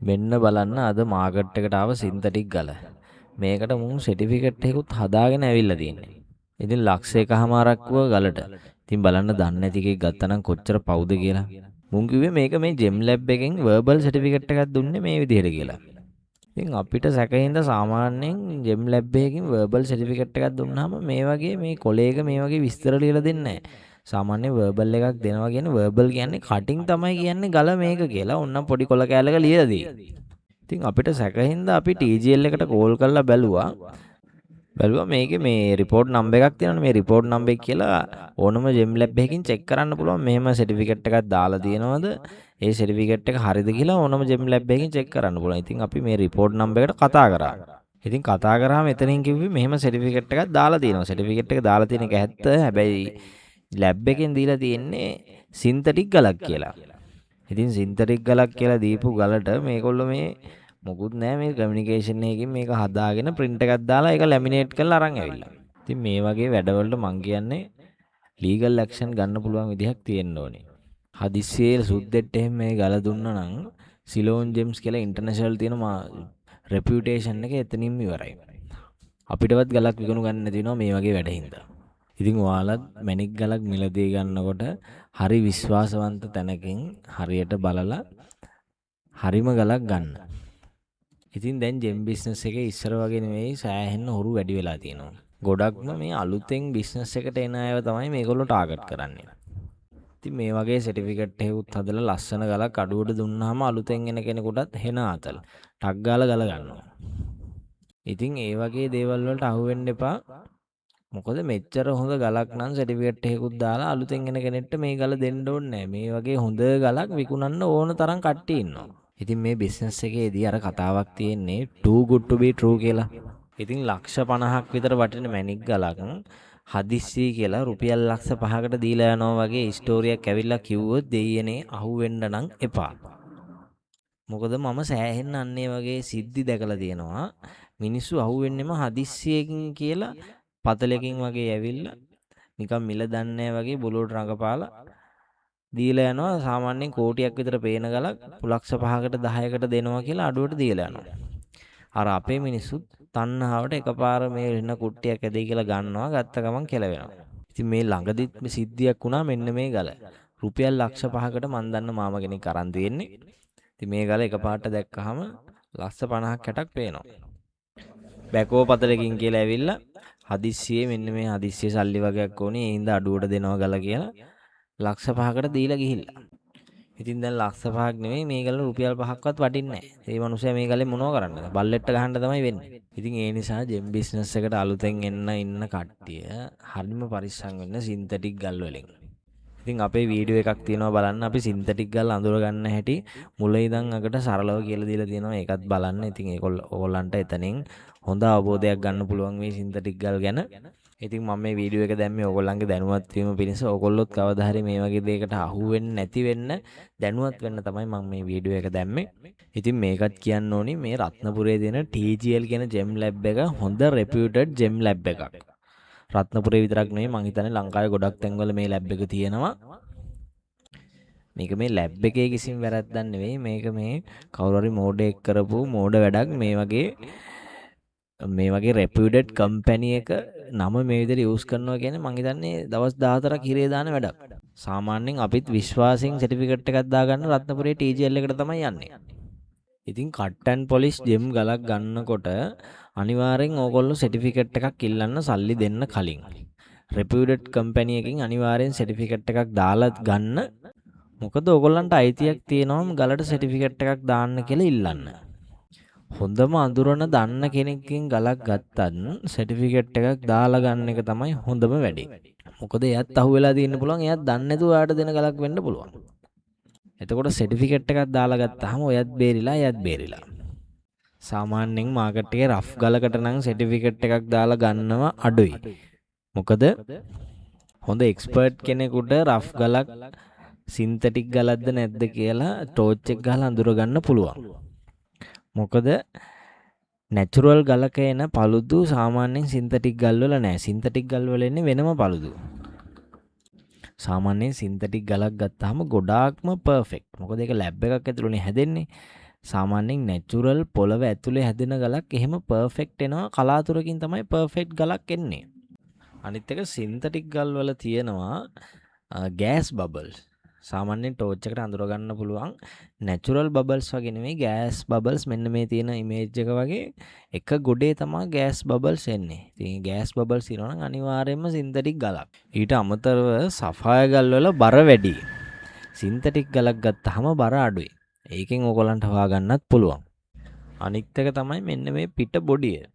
මෙන්න බලන්න අද මාකට් එකට ආව සින්තටික් ගල. මේකට මුන් සර්ටිෆිකේට් එකකුත් හදාගෙන ඇවිල්ලා තියෙන්නේ. ඉතින් ලක්ෂ එකමාරක්ව ගලට. ඉතින් බලන්න දන්නේ නැති එකෙක් ගත්තනම් කොච්චර පවුද කියලා. මුන් කිව්වේ මේක මේ ජෙම් ලැබ් එකෙන් වර්බල් සර්ටිෆිකේට් එකක් දුන්නේ මේ විදිහට කියලා. ඉතින් අපිට සැකහින්ද සාමාන්‍යයෙන් ජෙම් ලැබ් එකකින් වර්බල් සර්ටිෆිකේට් එකක් දුන්නාම මේ වගේ මේ කොලේක මේ වගේ විස්තර ලියලා දෙන්නේ නැහැ. සාමාන්‍ය වර්බල් එකක් දෙනවා කියන්නේ වර්බල් කියන්නේ කටින් තමයි කියන්නේ ගල මේක කියලා. ඕන්නම් පොඩි කොල කෑල්ලක ලියලා දී. ඉතින් අපිට සැකහින්ද අපි TGL එකට කෝල් කරලා බැලුවා මේකේ මේ රිපෝට් නම්බර් එකක් තියෙනවනේ මේ රිපෝට් නම්බර් එක කියලා ඕනම ජෙම් ලැබ් එකකින් චෙක් කරන්න පුළුවන් මෙහෙම සර්ටිෆිකේට් එකක් දාලා තියෙනවද ඒ සර්ටිෆිකේට් එක හරිද කියලා ඕනම ජෙම් ලැබ් එකකින් චෙක් කරන්න පුළුවන්. ඉතින් අපි මේ රිපෝට් නම්බර් එකට කතා කරා. ඉතින් කතා කරාම එතනින් කිව්වේ මෙහෙම සර්ටිෆිකේට් එකක් දාලා තියෙනවා. සර්ටිෆිකේට් එක දාලා තියෙන එක ඇත්ත. හැබැයි ලැබ් එකෙන් දීලා තියෙන්නේ සින්තටික් ගලක් කියලා. ඉතින් සින්තටික් ගලක් කියලා දීපු ගලට මේගොල්ලෝ මේ මොකුත් නැහැ මේ කමියුනිකේෂන් එකකින් මේක හදාගෙන print එකක් දාලා ඒක ලැමිනේට් කරලා අරන් ඇවිල්ලා. ඉතින් මේ වගේ වැඩවලට මං කියන්නේ ලීගල් ඇක්ෂන් ගන්න පුළුවන් විදිහක් තියෙන්න ඕනේ. හදිස්සියේ සුද්දෙට එහෙම මේ ගල දුන්නා නම් සිලෝන් ජෙම්ස් කියලා ඉන්ටර්නැෂනල් තියෙන රෙපියුටේෂන් එක එතනින්ම ඉවරයි. අපිටවත් ගලක් විකුණු ගන්න නැති වෙනවා මේ වගේ වැඩින්දා. ඉතින් ඔයාලත් මැණික් ගලක් මිලදී ගන්නකොට හරි විශ්වාසවන්ත තැනකින් හරියට බලලා හරිම ගලක් ගන්න. ඉතින් දැන් ජෙම් බිස්නස් එකේ ඉස්සර වගේ නෙවෙයි සෑහෙන්න හොරු වැඩි වෙලා තියෙනවා. ගොඩක්ම මේ අලුතෙන් බිස්නස් එකට එන අයව තමයි මේගොල්ලෝ ටාගට් කරන්නේ. ඉතින් මේ වගේ සර්ටිෆිකේට් එකකුත් හදලා ලස්සන ගලක් අඩුවට දුන්නාම අලුතෙන් එන කෙනෙකුටත් හෙන ආතල් ටක් ගාලා ගල ගන්නවා. ඉතින් ඒ වගේ දේවල් වලට අහු වෙන්න එපා. මොකද මෙච්චර හොඳ ගලක් නම් සර්ටිෆිකේට් එකකුත් දාලා අලුතෙන් එන කෙනෙක්ට මේ ගල දෙන්න ඕනේ නැහැ. මේ වගේ හොඳ ගලක් විකුණන්න ඕන තරම් කට්ටිය ඉන්නවා. ඉතින් මේ බිස්නස් එකේදී අර කතාවක් තියෙන්නේ too good to be true කියලා. ඉතින් ලක්ෂ 50ක් විතර වටින මැණික් ගලක් හදිස්සි කියලා රුපියල් ලක්ෂ 5කට දීලා යනවා වගේ ස්ටෝරියක් ඇවිල්ලා කිව්වොත් දෙයියනේ අහුවෙන්න නම් එපා. මොකද මම සෑහෙන්න අන්නේ වගේ සිද්ධි දැකලා තියෙනවා. මිනිස්සු අහුවෙන්නෙම හදිස්සියකින් කියලා පතලකින් වගේ ඇවිල්ලා නිකන් මිල දන්නේ වගේ බොලුවට රඟපාලා දීලා යනවා. සාමාන්‍යයෙන් කෝටියක් විතර පේන ගලක් ලක්ෂ 5කට 10කට දෙනවා කියලා අඩුවට දීලා යනවා. අර අපේ මිනිස්සුත් තණ්හාවට එකපාර මේ වෙන කුට්ටියක් ඇදෙයි කියලා ගන්නවා. ගත්ත ගමන් කෙලවෙනවා. ඉතින් මේ ළඟදිත් මේ සිද්ධියක් වුණා මෙන්න මේ ගල. රුපියල් ලක්ෂ 5කට මන් දන්න මාම කෙනෙක් අරන් තියෙන්නේ. ඉතින් මේ ගල එකපාරට දැක්කහම ලක්ෂ 50ක් 60ක් පේනවා. බැකෝ පතලකින් කියලා ඇවිල්ලා හදිස්සියේ මෙන්න මේ හදිස්සියේ සල්ලි වගේක් ඕනේ. ඒ හින්දා අඩුවට දෙනවා ගල කියලා ලක්ෂ 5කට දීලා ගිහිල්ලා. ඉතින් දැන් ලක්ෂ 5ක් නෙමෙයි මේ ගල රුපියල් 5ක්වත් වටින්නේ නැහැ. ඒ මනුස්සයා මේ ගලෙන් මොනව කරන්නද? බල්ලෙට්ට ගහන්න තමයි වෙන්නේ. ඉතින් ඒ නිසා ජෙම් බිස්නස් එකට අලුතෙන් ඉන්න කට්ටිය හරිම පරිස්සම් වෙන්න සින්තටික් ගල් වලින්. ඉතින් අපේ වීඩියෝ එකක් තියෙනවා බලන්න. අපි සින්තටික් ගල් අඳුර ගන්න හැටි මුල ඉඳන් අගට සරලව කියලා දීලා තියෙනවා. ඒකත් බලන්න. ඉතින් ඕගොල්ලන්ට එතනින් හොඳ අවබෝධයක් ගන්න පුළුවන් මේ සින්තටික් ගල් ගැන. ඉතින් මම මේ වීඩියෝ එක දැම්මේ ඕගොල්ලන්ගේ දැනුවත් වීම පිණිස. ඕගොල්ලොත් කවදා හරි මේ වගේ දෙයකට අහු වෙන්නේ නැති වෙන්න දැනුවත් වෙන්න තමයි මම මේ වීඩියෝ එක දැම්මේ. ඉතින් මේකත් කියන්න ඕනි මේ රත්නපුරේ දෙන TGL කියන ජෙම් ලැබ් එක හොඳ රෙපියුටඩ් ජෙම් ලැබ් එකක්. රත්නපුරේ විතරක් නෙවෙයි මං හිතන්නේ ලංකාවේ ගොඩක් තැන්වල මේ ලැබ් එක තියෙනවා. මේක මේ ලැබ් එකේ කිසිම වැරද්දක් නෙවෙයි. මේක මේ කවුරු හරි මෝඩයෙක් කරපු මෝඩ වැඩක්. මේ වගේ රෙපියුටඩ් කම්පැනි එක නම මේ විදිහට යූස් කරනවා කියන්නේ මං හිතන්නේ දවස් 14ක් හිරේ දාන වැඩක්. සාමාන්‍යයෙන් අපිත් විශ්වාසයෙන් සර්ටිෆිකේට් එකක් දාගන්න රත්නපුරේ TGL එකට තමයි යන්නේ. ඉතින් කට් ඇන්ඩ් පොලිෂ් ජෙම් ගලක් ගන්නකොට අනිවාර්යෙන් ඕගොල්ලෝ සර්ටිෆිකේට් එකක් ඉල්ලන්න සල්ලි දෙන්න කලින් රෙපියුටඩ් කම්පැනි එකකින් අනිවාර්යෙන් සර්ටිෆිකේට් එකක් දාලා ගන්න. මොකද ඕගොල්ලන්ට අයිතියක් තියෙනවා ගලට සර්ටිෆිකේට් එකක් දාන්න කියලා ඉල්ලන්න. හොඳම අඳුරන දන්න කෙනෙක්ගෙන් ගලක් ගත්තත් සර්ටිෆිකේට් එකක් දාලා ගන්න එක තමයි හොඳම වැඩේ. මොකද එයාත් අහුවෙලා තියෙන්න පුළුවන්. එයාත් දන්නේ නැතුව ඔයාට දෙන ගලක් වෙන්න පුළුවන්. එතකොට සර්ටිෆිකේට් එකක් දාලා ගත්තාම ඔයත් බේරිලා එයාත් බේරිලා. සාමාන්‍යයෙන් මාකට් එකේ රෆ් ගලකට නම් සර්ටිෆිකේට් එකක් දාලා ගන්නව අඩුයි. මොකද හොඳ එක්ස්පර්ට් කෙනෙකුට රෆ් ගලක් සින්තටික් ගලක්ද නැද්ද කියලා ටෝච් එක ගහලා අඳුර ගන්න පුළුවන්. මොකද නැචරල් ගලක එන paludu සාමාන්‍යයෙන් සින්තටික් ගල් වල නැහැ. සින්තටික් ගල් වල එන්නේ වෙනම paludu. සාමාන්‍යයෙන් සින්තටික් ගලක් ගත්තාම ගොඩාක්ම පර්ෆෙක්ට්. මොකද ඒක ලැබ් එකක් ඇතුළේනේ හැදෙන්නේ. සාමාන්‍යයෙන් නැචරල් පොළව ඇතුලේ හැදෙන ගලක් එහෙම පර්ෆෙක්ට් එනවා කලාතුරකින් තමයි පර්ෆෙක්ට් ගලක් එන්නේ. අනිත් එක සින්තටික් ගල් වල තියෙනවා ගෑස් බබල්ස්. සාමාන්‍යයෙන් ටෝච් එකට අඳුර ගන්න පුළුවන් නැචරල් බබල්ස් වගේ නෙමෙයි ගෑස් බබල්ස්. මෙන්න මේ තියෙන ඉමේජ් එක වගේ එක ගොඩේ තමයි ගෑස් බබල්ස් එන්නේ. ඉතින් ගෑස් බබල්ස් ඉනවා නම් අනිවාර්යයෙන්ම සින්තටික් ගලක්. ඊට අමතරව සෆාය ගල් වල බර වැඩි. සින්තටික් ගලක් ගත්තාම බර අඩුයි. ඒකෙන් ඕගොල්ලන්ට හොයාගන්නත් පුළුවන්. අනිත් එක තමයි මෙන්න මේ පිට බොඩිය.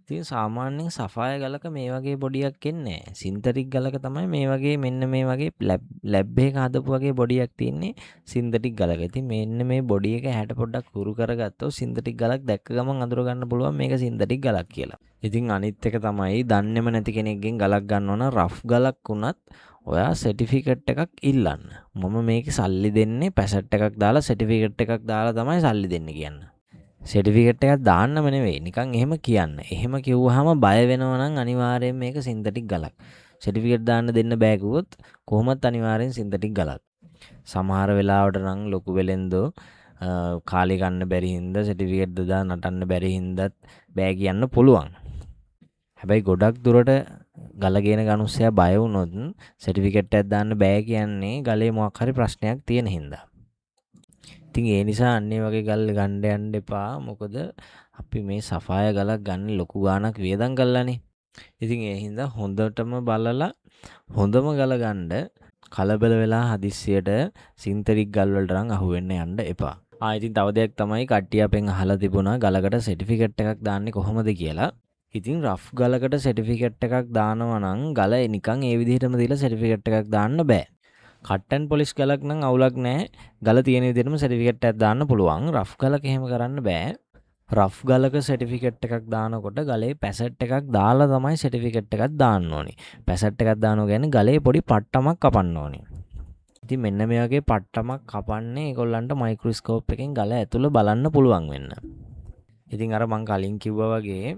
ඉතින් සාමාන්‍යයෙන් සෆාය ගලක මේ වගේ බොඩියක් එන්නේ නැහැ. සින්තටික් ගලක තමයි මේ වගේ මෙන්න මේ වගේ ලැබ් එකක හදපු වගේ බොඩියක් තියෙන්නේ සින්තටික් ගලක. ඉතින් මෙන්න මේ බොඩි එක හැට පොඩ්ඩක් හුරු කරගත්තොත් සින්තටික් ගලක් දැක්ක ගමන් අඳුර ගන්න පුළුවන් මේක සින්තටික් ගලක් කියලා. ඉතින් අනිත් එක තමයි දන්නේම නැති කෙනෙක්ගෙන් ගලක් ගන්න ඕන රෆ් ගලක් වුණත් ඔයා සර්ටිෆිකේට් එකක් ඉල්ලන්න. මම මේකේ සල්ලි දෙන්නේ පැසට් එකක් දාලා සර්ටිෆිකේට් එකක් දාලා තමයි සල්ලි දෙන්නේ කියන්න. සර්ටිෆිකේට් එකක් දාන්නම නෙවෙයි නිකන් එහෙම කියන්න. එහෙම කිව්වහම බය වෙනවා නම් අනිවාර්යයෙන් මේක සින්තටික් ගලක්. සර්ටිෆිකේට් දාන්න දෙන්න බෑ කිව්වොත් කොහොමත් අනිවාර්යෙන් සින්තටික් ගලක්. සමහර වෙලාවට නම් ලොකු වෙලෙන්දෝ කාලේ ගන්න බැරි හින්දා සර්ටිෆිකේට් දදා නටන්න බැරි හින්දාත් බෑ කියන්න පුළුවන්. හැබැයි ගොඩක් දුරට ගල ගේන ගනුස්සයා බය වුණොත් සර්ටිෆිකේට් එකක් දාන්න බෑ කියන්නේ ගලේ මොකක් හරි ප්‍රශ්නයක් තියෙන හින්දා. ඉතින් ඒ නිසා අන්නේ වගේ ගල් ගන්න යන්න එපා. මොකද අපි මේ සෆාය ගලක් ගන්න ලොකු ගාණක් වියදම් කළානේ. ඉතින් ඒ හින්දා හොඳටම බලලා හොඳම ගල ගන්න කලබල වෙලා හදිස්සියට සින්තටික් ගල් වලට නම් අහු වෙන්න යන්න එපා. ඉතින් තව දෙයක් තමයි කට්ටිය අපෙන් අහලා තිබුණා ගලකට සර්ටිෆිකේට් එකක් දාන්නේ කොහොමද කියලා. ඉතින් රෆ් ගලකට සර්ටිෆිකේට් එකක් දානවා නම් ගල නිකන් ඒ විදිහටම දීලා සර්ටිෆිකේට් එකක් දාන්න බෑ. කට් ඇන්ඩ් පොලිෂ් ගලක් නම් අවුලක් නැහැ. ගල තියෙන විදිහටම සර්ටිෆිකේට් එකක් දාන්න පුළුවන්. රෆ් ගලක එහෙම කරන්න බෑ. රෆ් ගලක සර්ටිෆිකේට් එකක් දානකොට ගලේ පැසට් එකක් දාලා තමයි සර්ටිෆිකේට් එකක් දාන්න ඕනේ. පැසට් එකක් දානවා කියන්නේ ගලේ පොඩි පට්ටමක් කපන්න ඕනේ. ඉතින් මෙන්න මේ වගේ පට්ටමක් කපන්නේ ඒගොල්ලන්ට මයික්‍රොස්කෝප් එකෙන් ගල ඇතුළ බලන්න පුළුවන් වෙන්න. ඉතින් අර මං කලින් කිව්වා වගේ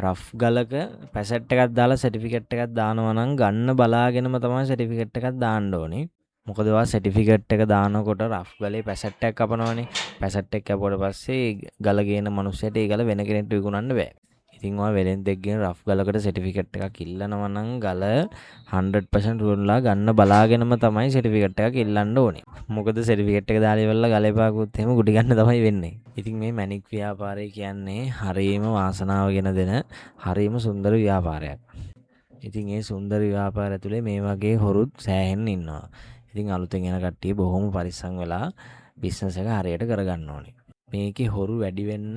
රෆ් ගලක පැසට් එකක් දාලා සර්ටිෆිකේට් එකක් දානවා නම් ගන්න බලාගෙනම තමයි සර්ටිෆිකේට් එකක් දාන්න ඕනේ. මොකද ඔයා සර්ටිෆිකේට් එක දානකොට රෆ් ගලේ පැසට් එකක් කපනවනේ. පැසට් එක කැපුවට පස්සේ ගල ගේන මනුස්සයට ඒ ගල වෙන කෙනෙක්ට විකුණන්න බෑ. ඉතින් ඔයා වෙලෙන්දෙක්ගෙන් රෆ් ගලකට සර්ටිෆිකේට් එකක් ඉල්ලනවා නම් ගල 100% රුවන්ලා ගන්න බලාගෙනම තමයි සර්ටිෆිකේට් එකක් ඉල්ලන්න ඕනේ. මොකද සර්ටිෆිකේට් එක දාලා ඉවරලා ගලේ පාකුත් එහෙම ගුටි ගන්න තමයි වෙන්නේ. ඉතින් මේ මැනික් ව්‍යාපාරය කියන්නේ හරියම වාසනාව ගෙන දෙන හරියම සුන්දර ව්‍යාපාරයක්. ඉතින් ඒ සුන්දර ව්‍යාපාරය ඇතුලේ මේ වගේ හොරුත් සෑහෙන්න ඉන්නවා. ඉතින් අලුතෙන් එන කට්ටිය බොහොම පරිස්සම් වෙලා බිස්නස් එක හරියට කරගන්න ඕනේ. මේකේ හොරු වැඩි වෙන්න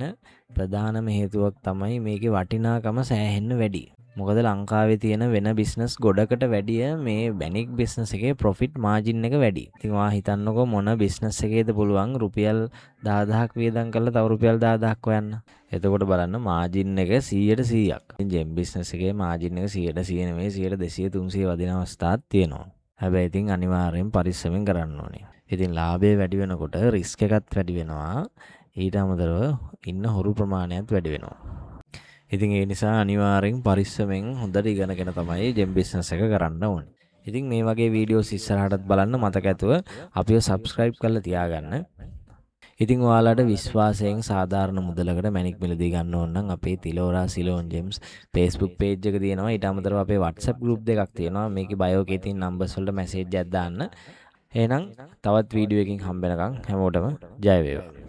ප්‍රධානම හේතුවක් තමයි මේකේ වටිනාකම සෑහෙන්න වැඩි. මොකද ලංකාවේ තියෙන වෙන බිස්නස් ගොඩකට වැඩිය මේ බැනික් බිස්නස් එකේ ප්‍රොෆිට් මාජින් එක වැඩි. ඉතින් ඔයා හිතන්නකෝ මොන බිස්නස් එකේද පුළුවන් රුපියල් 10000ක් වියදම් කරලා තව රුපියල් 10000ක් හොයන්න. එතකොට බලන්න මාජින් එක 100%ක්. ඉතින් ජෙම් බිස්නස් එකේ මාජින් එක 100% නෙමෙයි 100 200 300 වදින අවස්ථාත් තියෙනවා. හැබැයි ඉතින් අනිවාර්යෙන් පරිස්සමෙන් කරන්න ඕනේ. ඉතින් ලාභය වැඩි වෙනකොට රිස්ක් එකත් වැඩි වෙනවා. ඊට අමතරව ඉන්න හොරු ප්‍රමාණයත් වැඩි වෙනවා. ඉතින් ඒ නිසා අනිවාර්යෙන් පරිස්සමෙන් හොඳට ඉගෙනගෙන තමයි ජෙම් බිස්නස් එක කරන්න ඕනේ. ඉතින් මේ වගේ වීඩියෝස් ඉස්සරහටත් බලන්න මතක ඇතුව අපිව subscribe කරලා තියාගන්න. ඉතින් ඔයාලට විශ්වාසයෙන් සාධාරණ මුදලකට මැනික් මිලදී ගන්න ඕන නම් අපේ තිලෝරා සිලෝන් ජෙම්ස් Facebook page එක තියෙනවා. ඊට අමතරව අපේ WhatsApp group දෙකක් තියෙනවා. මේකේ bio එකේ තියෙන numbers වලට message එකක් දාන්න. එහෙනම් තවත් වීඩියෝ එකකින් හම්බ වෙනකන් හැමෝටම ජය වේවා.